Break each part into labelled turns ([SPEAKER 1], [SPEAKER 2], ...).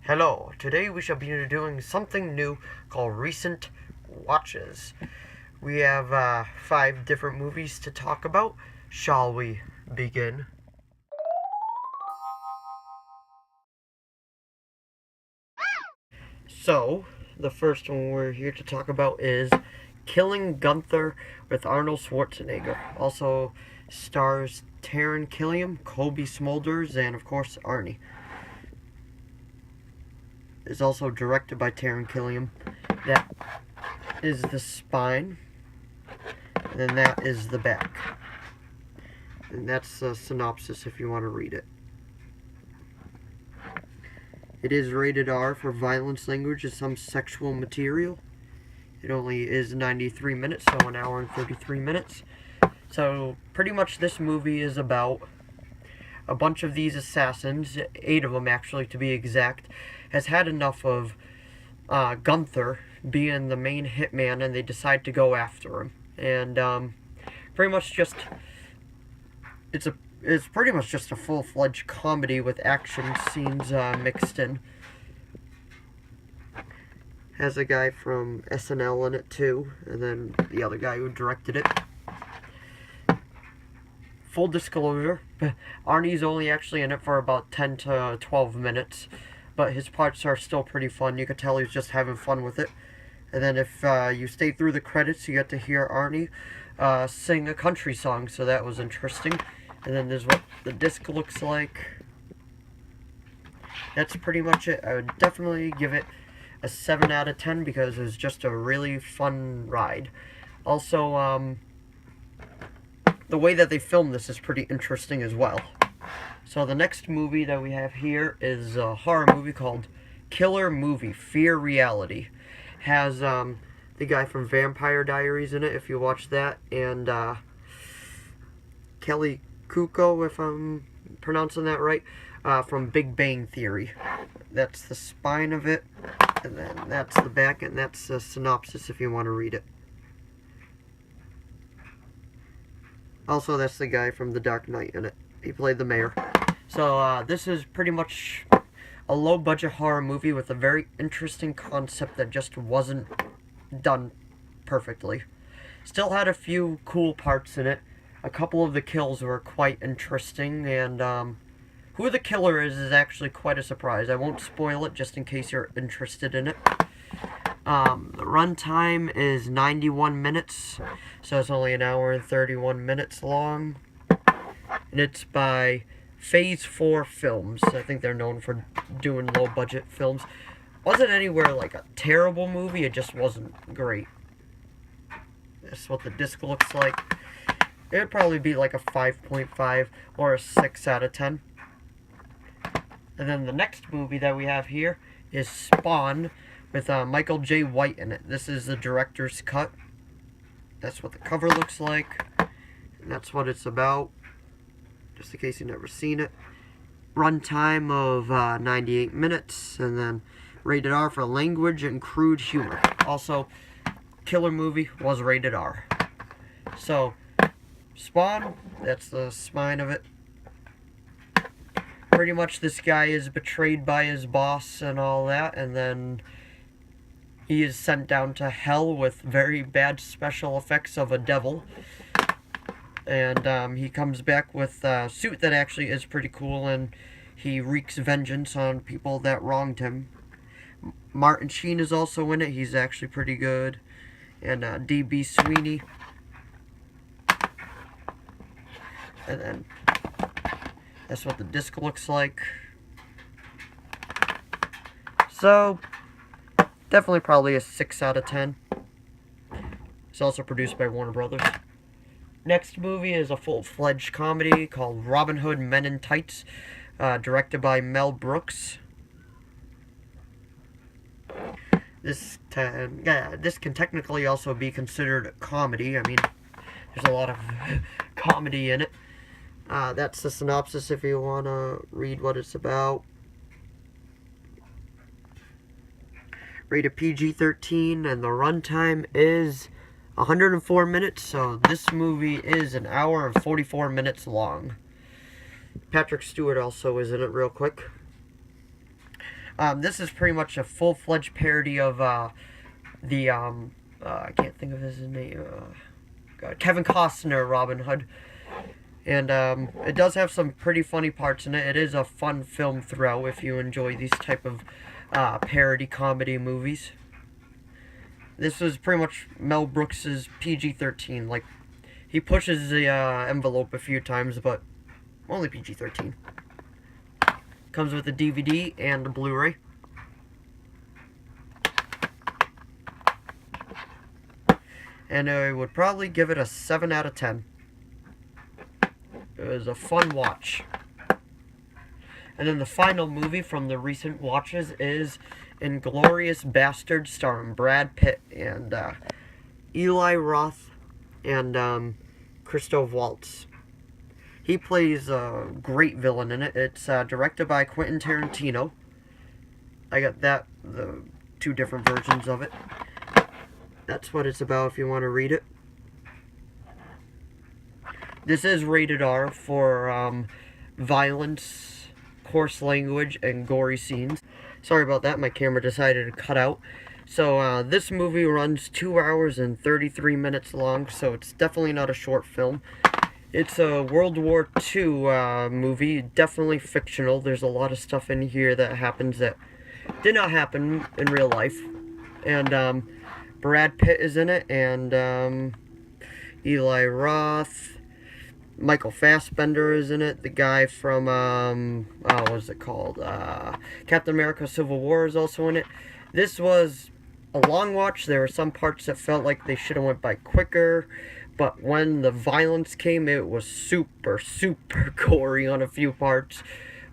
[SPEAKER 1] Hello, today we shall be doing something new called Recent Watches. We have 5 different movies to talk about. Shall we begin? So, the first one we're here to talk about is Killing Gunther with Arnold Schwarzenegger. Also stars Taron Killam, Kobe Smulders, and of course Arnie. Is also directed by Taron Killam. That is the spine, and then that is the back. And that's a synopsis if you want to read it. It is rated R for violence, language, and some sexual material. It only is 93 minutes, so an hour and 33 minutes. So pretty much this movie is about a bunch of these assassins, 8 of them actually to be exact, has had enough of Gunther being the main hitman, and they decide to go after him. And pretty much just it's pretty much just a full-fledged comedy with action scenes mixed in. Has a guy from SNL in it too, and then the other guy who directed it. Full disclosure, Arnie's only actually in it for about 10 to 12 minutes, but his parts are still pretty fun. You could tell he's just having fun with it. And then if you stay through the credits, you get to hear Arnie sing a country song, so that was interesting. And then there's what the disc looks like. That's pretty much it. I would definitely give it a 7 out of 10 because it was just a really fun ride. Also, the way that they filmed this is pretty interesting as well. So the next movie that we have here is a horror movie called Killer Movie, Fear Reality. Has the guy from Vampire Diaries in it, if you watch that, and Kelly Kuko, if I'm pronouncing that right, from Big Bang Theory. That's the spine of it, and then that's the back, and that's a synopsis if you want to read it. Also, that's the guy from The Dark Knight in it. He played the mayor. So, this is pretty much a low-budget horror movie with a very interesting concept that just wasn't done perfectly. Still had a few cool parts in it. A couple of the kills were quite interesting, and who the killer is actually quite a surprise. I won't spoil it just in case you're interested in it. The runtime is 91 minutes, so it's only an hour and 31 minutes long. And it's by Phase 4 Films. I think they're known for doing low-budget films. Wasn't anywhere like a terrible movie, it just wasn't great. That's what the disc looks like. It'd probably be like a 5.5 or a 6 out of 10. And then the next movie that we have here is Spawn with Michael J. White in it. This is the director's cut. That's what the cover looks like. And that's what it's about, just in case you've never seen it. Runtime of 98 minutes, and then rated R for language and crude humor. Also, Killer Movie was rated R. So, Spawn, that's the spine of it. Pretty much this guy is betrayed by his boss and all that, and then he is sent down to hell with very bad special effects of a devil. And he comes back with a suit that actually is pretty cool, and he wreaks vengeance on people that wronged him. Martin Sheen is also in it. He's actually pretty good. And D.B. Sweeney. And then that's what the disc looks like. So, definitely probably a 6 out of 10. It's also produced by Warner Brothers. Next movie is a full-fledged comedy called Robin Hood Men in Tights, directed by Mel Brooks. This can technically also be considered a comedy. I mean, there's a lot of comedy in it. That's the synopsis if you want to read what it's about. Rated PG-13, and the runtime is 104 minutes, so this movie is an hour and 44 minutes long. Patrick Stewart also is in it real quick. This is pretty much a full-fledged parody of the I can't think of his name. God, Kevin Costner Robin Hood. And it does have some pretty funny parts in it. It is a fun film throughout if you enjoy these type of parody comedy movies. This was pretty much Mel Brooks's PG-13. Like, he pushes the envelope a few times, but only PG-13. Comes with a DVD and a Blu-ray. And I would probably give it a 7 out of 10. It was a fun watch. And then the final movie from the recent watches is Inglorious Bastards, starring Brad Pitt and Eli Roth and Christoph Waltz. He plays a great villain in it. It's directed by Quentin Tarantino. I got the 2 different versions of it. That's what it's about if you want to read it. This is rated R for violence, coarse language, and gory scenes. Sorry about that, my camera decided to cut out. So this movie runs 2 hours and 33 minutes long, so it's definitely not a short film. It's a World War II movie, definitely fictional. There's a lot of stuff in here that happens that did not happen in real life. And Brad Pitt is in it, and Eli Roth. Michael Fassbender is in it. The guy from, what was it called? Captain America Civil War is also in it. This was a long watch. There were some parts that felt like they should have went by quicker. But when the violence came, it was super, super gory on a few parts.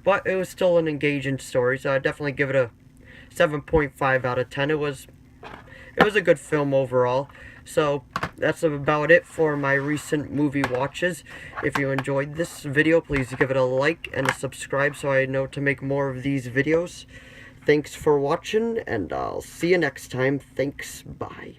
[SPEAKER 1] But it was still an engaging story, so I'd definitely give it a 7.5 out of 10. It was a good film overall. So that's about it for my recent movie watches. If you enjoyed this video, please give it a like and a subscribe so I know to make more of these videos. Thanks for watching, and I'll see you next time. Thanks, bye.